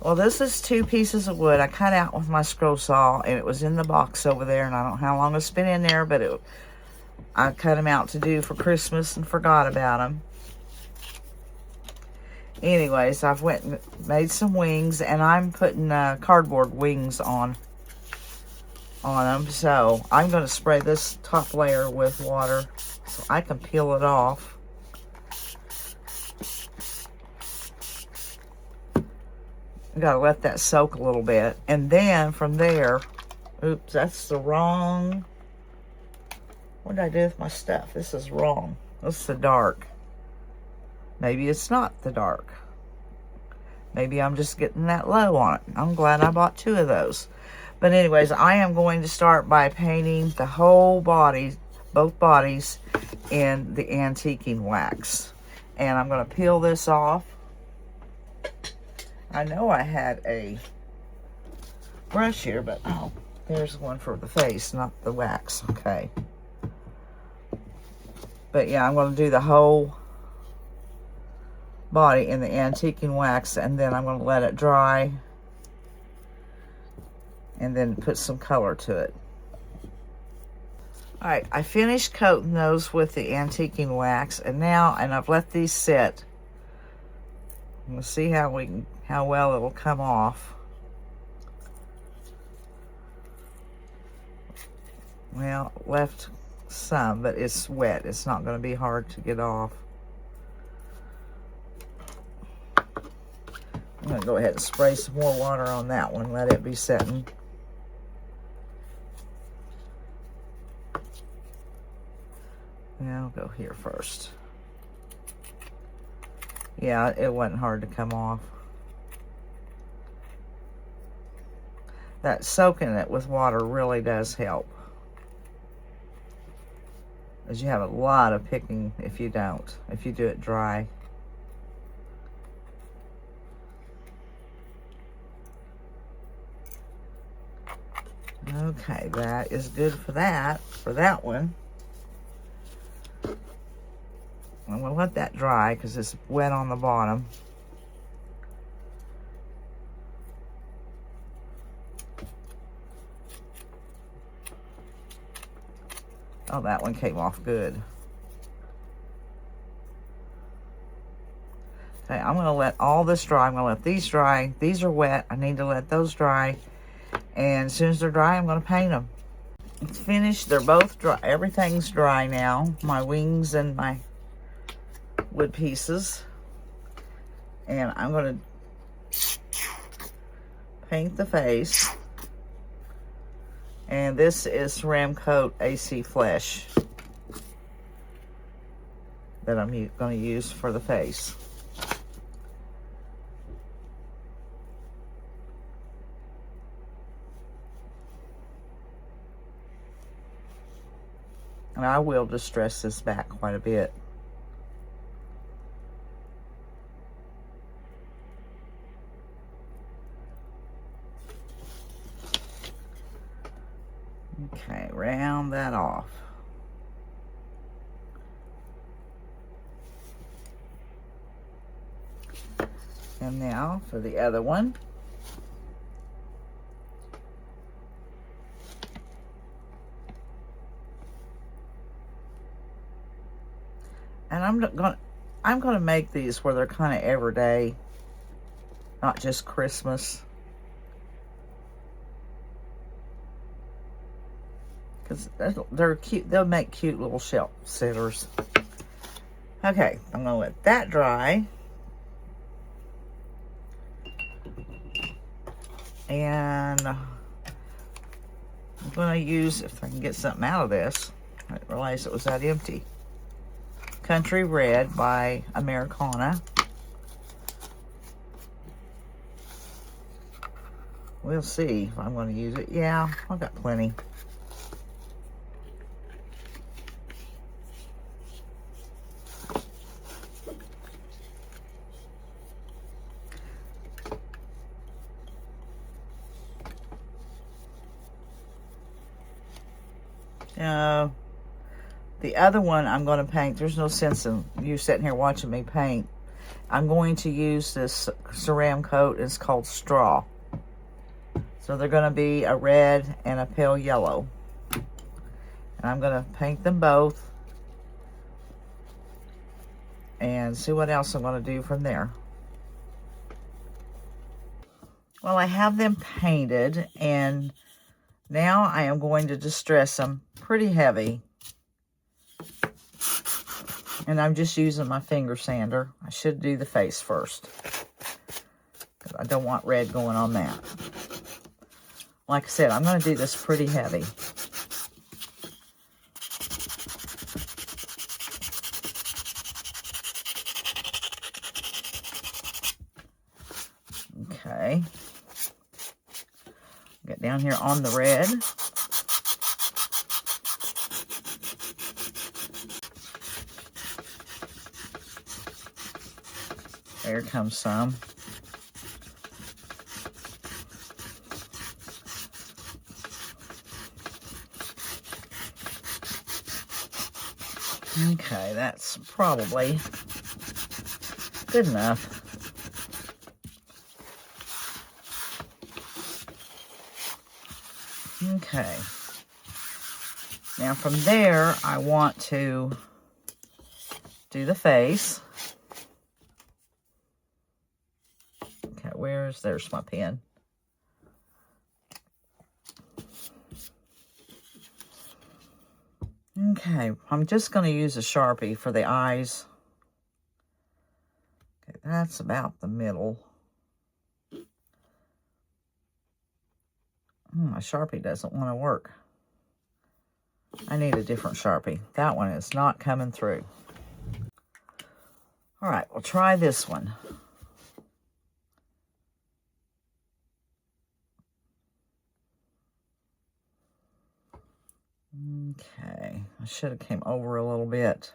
Well, this is 2 pieces of wood I cut out with my scroll saw, and it was in the box over there, and I don't know how long it's been in there, but I cut them out to do for Christmas and forgot about them. Anyways, I've went and made some wings, and I'm putting cardboard wings on them. So I'm going to spray this top layer with water so I can peel it off. I got to let that soak a little bit, and then from there, oops, that's the wrong. What did I do with my stuff? This is wrong. This is the dark. Maybe it's not the dark. Maybe I'm just getting that low on it. I'm glad I bought 2 of those. But anyways, I am going to start by painting the whole body, both bodies, in the antiquing wax. And I'm going to peel this off. I know I had a brush here, but oh, there's one for the face, not the wax. Okay. But yeah, I'm going to do the whole body in the antiquing wax, and then I'm going to let it dry and then put some color to it. All right, I finished coating those with the antiquing wax, and I've let these sit. We'll see how well it'll come off. Well, left some, but it's wet. It's not going to be hard to get off. I'm going to go ahead and spray some more water on that one, let it be setting. Now I'll go here first. Yeah, it wasn't hard to come off. That soaking it with water really does help, because you have a lot of picking if you do it dry. Okay, that is good for that one. I'm going to let that dry because it's wet on the bottom. Oh, that one came off good. Okay, I'm going to let all this dry. I'm going to let these dry. These are wet. I need to let those dry. And as soon as they're dry, I'm going to paint them. It's finished. They're both dry. Everything's dry now. My wings and my wood pieces. And I'm going to paint the face. And this is Ceramic Coat AC Flesh that I'm going to use for the face. And I will distress this back quite a bit. Okay, round that off. And now for the other one. And I'm gonna make these where they're kind of everyday, not just Christmas. Because they're cute. They'll make cute little shelf sitters. Okay, I'm gonna let that dry. And I'm gonna use, if I can get something out of this, I didn't realize it was that empty. Country Red by Americana. We'll see if I'm going to use it. Yeah, I've got plenty. The other one I'm going to paint, there's no sense in you sitting here watching me paint. I'm going to use this ceramic coat. It's called Straw. So they're going to be a red and a pale yellow. And I'm going to paint them both and see what else I'm going to do from there. Well, I have them painted, and now I am going to distress them pretty heavy. And I'm just using my finger sander. I should do the face first, because I don't want red going on that. Like I said, I'm going to do this pretty heavy. Okay. Get down here on the red. There comes some. Okay, that's probably good enough. Okay. Now from there, I want to do the face. Okay, there's my pen. Okay, I'm just going to use a Sharpie for the eyes. Okay, that's about the middle. My Sharpie doesn't want to work. I need a different Sharpie. That one is not coming through. All right, we'll try this one. Okay, I should have came over a little bit.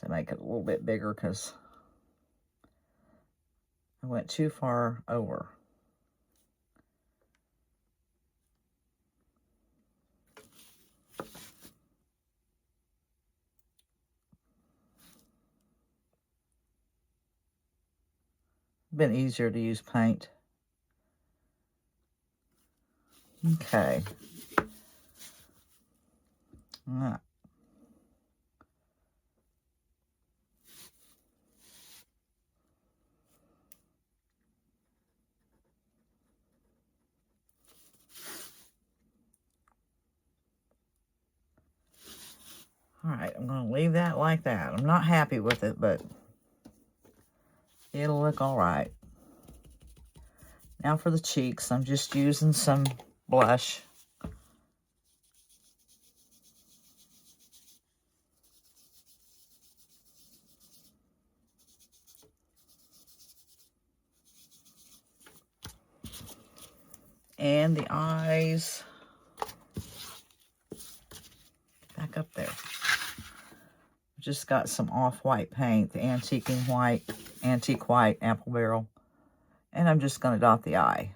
To make it a little bit bigger, because I went too far over. Been easier to use paint. Okay. All right, I'm going to leave that like that. I'm not happy with it, but it'll look all right. Now for the cheeks, I'm just using some blush. And the eyes, back up there. Just got some off-white paint, the antique white apple barrel. And I'm just going to dot the eye.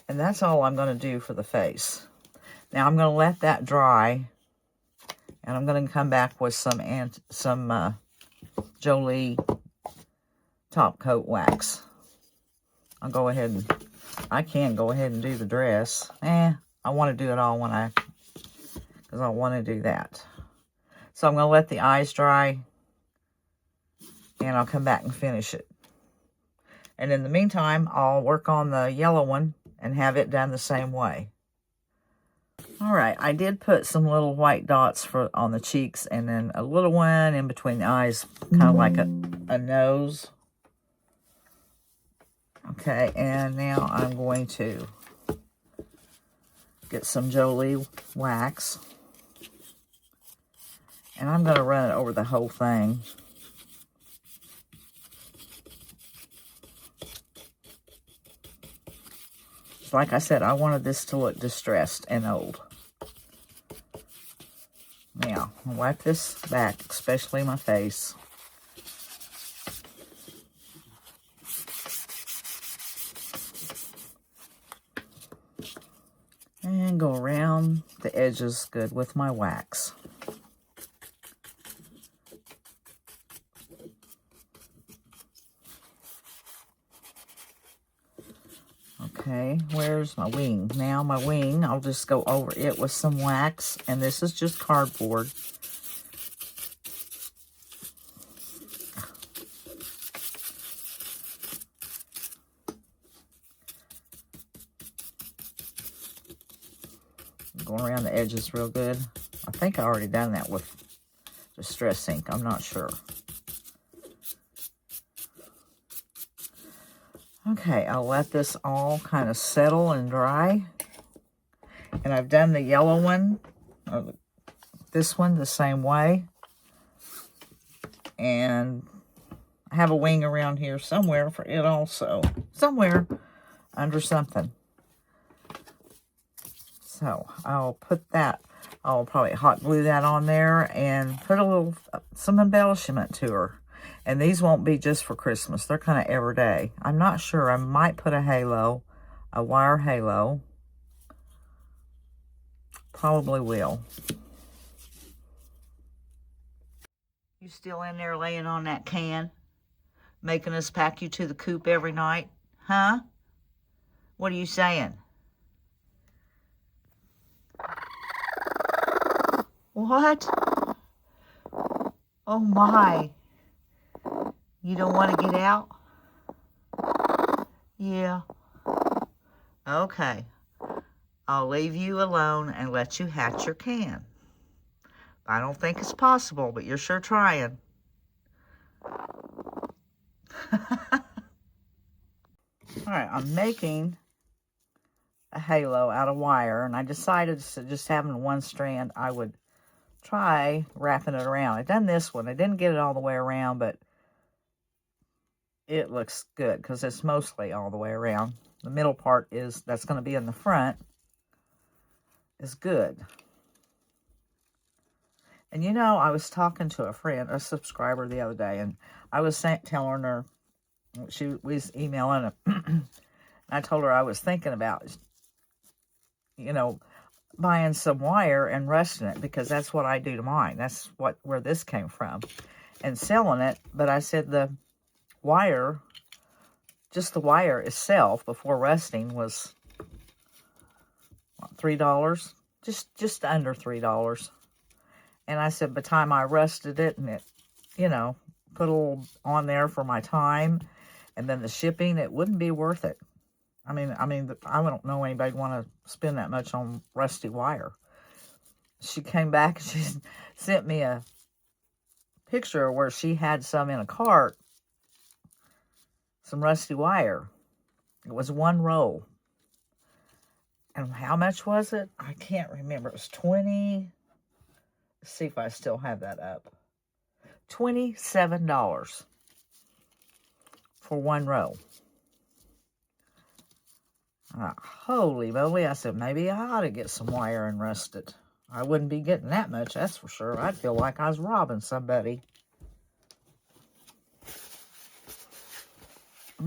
And that's all I'm going to do for the face. Now I'm going to let that dry. And I'm going to come back with some Jolie top coat wax. I can go ahead and do the dress. I want to do it all because I want to do that. So I'm going to let the eyes dry, and I'll come back and finish it. And in the meantime, I'll work on the yellow one and have it done the same way. All right, I did put some little white dots on the cheeks, and then a little one in between the eyes, kind of like a nose. Okay, and now I'm going to get some Jolie wax. And I'm going to run it over the whole thing. Like I said, I wanted this to look distressed and old. Now, I'll wipe this back, especially my face. the edges good with my wax. Okay, where's my wing? Now my wing, I'll just go over it with some wax, and this is just cardboard. Going around the edges real good. I think I already done that with Distress ink. I'm not sure. Okay, I'll let this all kind of settle and dry. And I've done the yellow one, this one the same way. And I have a wing around here somewhere for it also. Somewhere under something. So I'll put that, I'll probably hot glue that on there and put a little, some embellishment to her. And these won't be just for Christmas. They're kind of everyday. I'm not sure. I might put a halo, a wire halo. Probably will. You still in there laying on that can? Making us pack you to the coop every night? Huh? What are you saying? What? Oh my. You don't want to get out? Yeah. Okay. I'll leave you alone and let you hatch your can. I don't think it's possible, but you're sure trying. Alright, I'm making a halo out of wire, and I decided to just having one strand, I would try wrapping it around. I've done this one. I didn't get it all the way around, but it looks good because it's mostly all the way around. The middle part is, that's going to be in the front, is good. And you know, I was talking to a friend, a subscriber the other day, and I was telling her, we was emailing her, and I told her I was thinking about, you know, buying some wire and rusting it, because that's what I do to mine. That's where this came from. And selling it, but I said the wire, just the wire itself before rusting was what, $3, just under $3. And I said by the time I rusted it and it, you know, put a little on there for my time and then the shipping, it wouldn't be worth it. I mean, I don't know anybody want to spend that much on rusty wire. She came back and she sent me a picture where she had some in a cart, some rusty wire. It was one roll. And how much was it? I can't remember. It was 20. Let's see if I still have that up. $27 for one roll. Holy moly, I said, maybe I ought to get some wire and rust it. I wouldn't be getting that much, that's for sure. I'd feel like I was robbing somebody.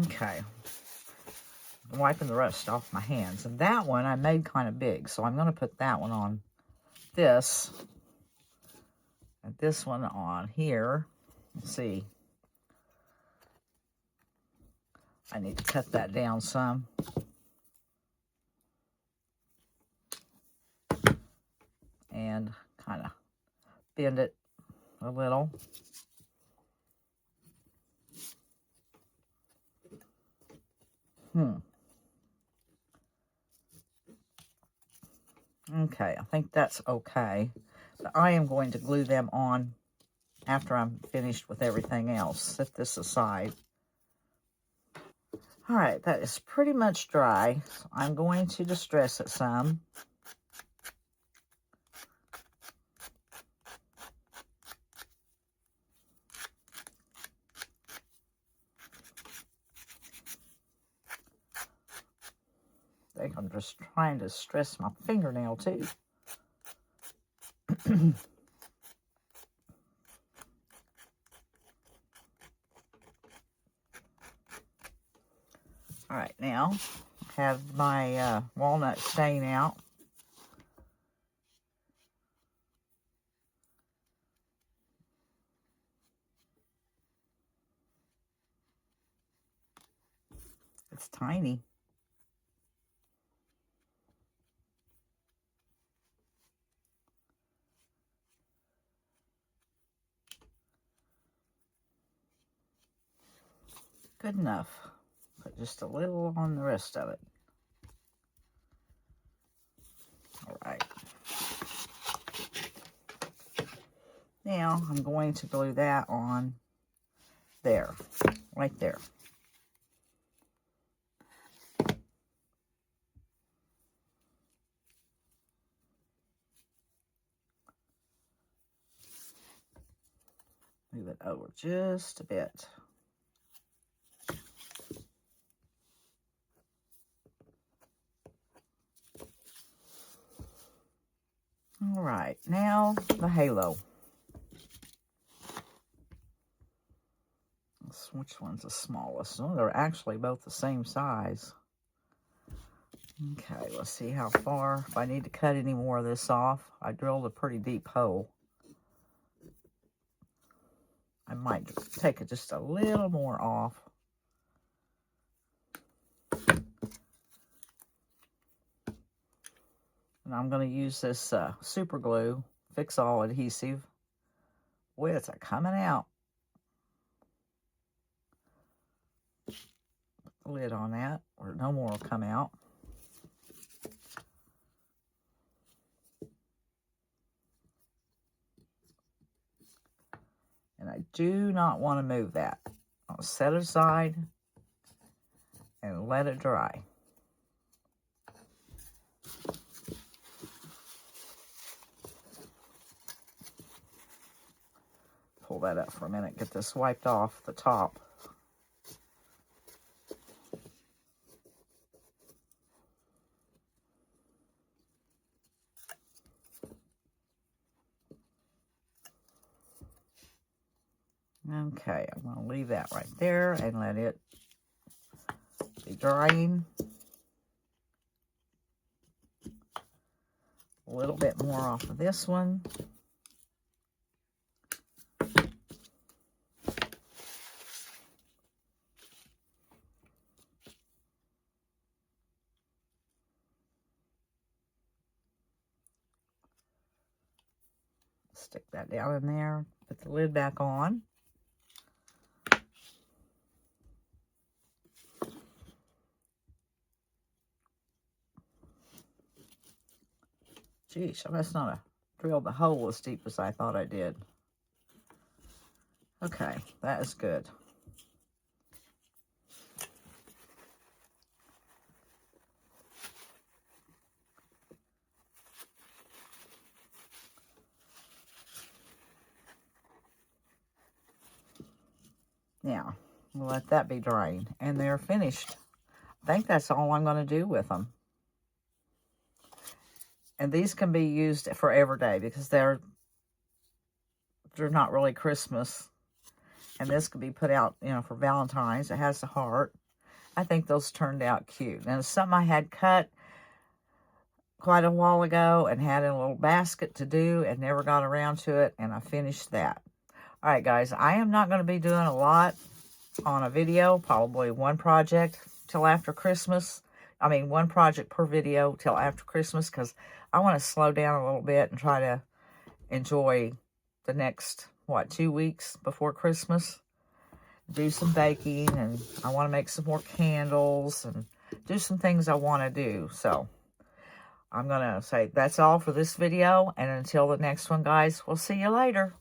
Okay. I'm wiping the rust off my hands. And that one I made kind of big, so I'm going to put that one on this. And this one on here. Let's see. I need to cut that down some. And kind of bend it a little. Okay, I think that's okay. But I am going to glue them on after I'm finished with everything else. Set this aside. All right, that is pretty much dry. So I'm going to distress it some. I think I'm just trying to stress my fingernail too. All right, now I have my walnut stain out. It's tiny. Good enough. Put just a little on the rest of it. All right. Now I'm going to glue that on there, right there. Move it over just a bit. All right, now the halo. Which one's the smallest? Oh, they're actually both the same size. Okay, let's see how far. If I need to cut any more of this off, I drilled a pretty deep hole. I might take it just a little more off. And I'm going to use this super glue, Fix All adhesive. Boy, it's coming out. Put the lid on that, or no more will come out. And I do not want to move that. I'll set it aside and let it dry. Pull that up for a minute, get this wiped off the top. Okay, I'm going to leave that right there and let it be drying. A little bit more off of this one. Stick that down in there, put the lid back on. Geez, I must not have drilled the hole as deep as I thought I did. Okay, that is good. Now, we'll let that be drying, and they're finished. I think that's all I'm going to do with them. And these can be used for every day because they're not really Christmas. And this could be put out, you know, for Valentine's. It has the heart. I think those turned out cute. And it's something I had cut quite a while ago and had in a little basket to do and never got around to it. And I finished that. All right, guys, I am not going to be doing a lot on a video. Probably one project till after Christmas. I mean, one project per video till after Christmas because I want to slow down a little bit and try to enjoy the next, 2 weeks before Christmas. Do some baking, and I want to make some more candles and do some things I want to do. So I'm going to say that's all for this video. And until the next one, guys, we'll see you later.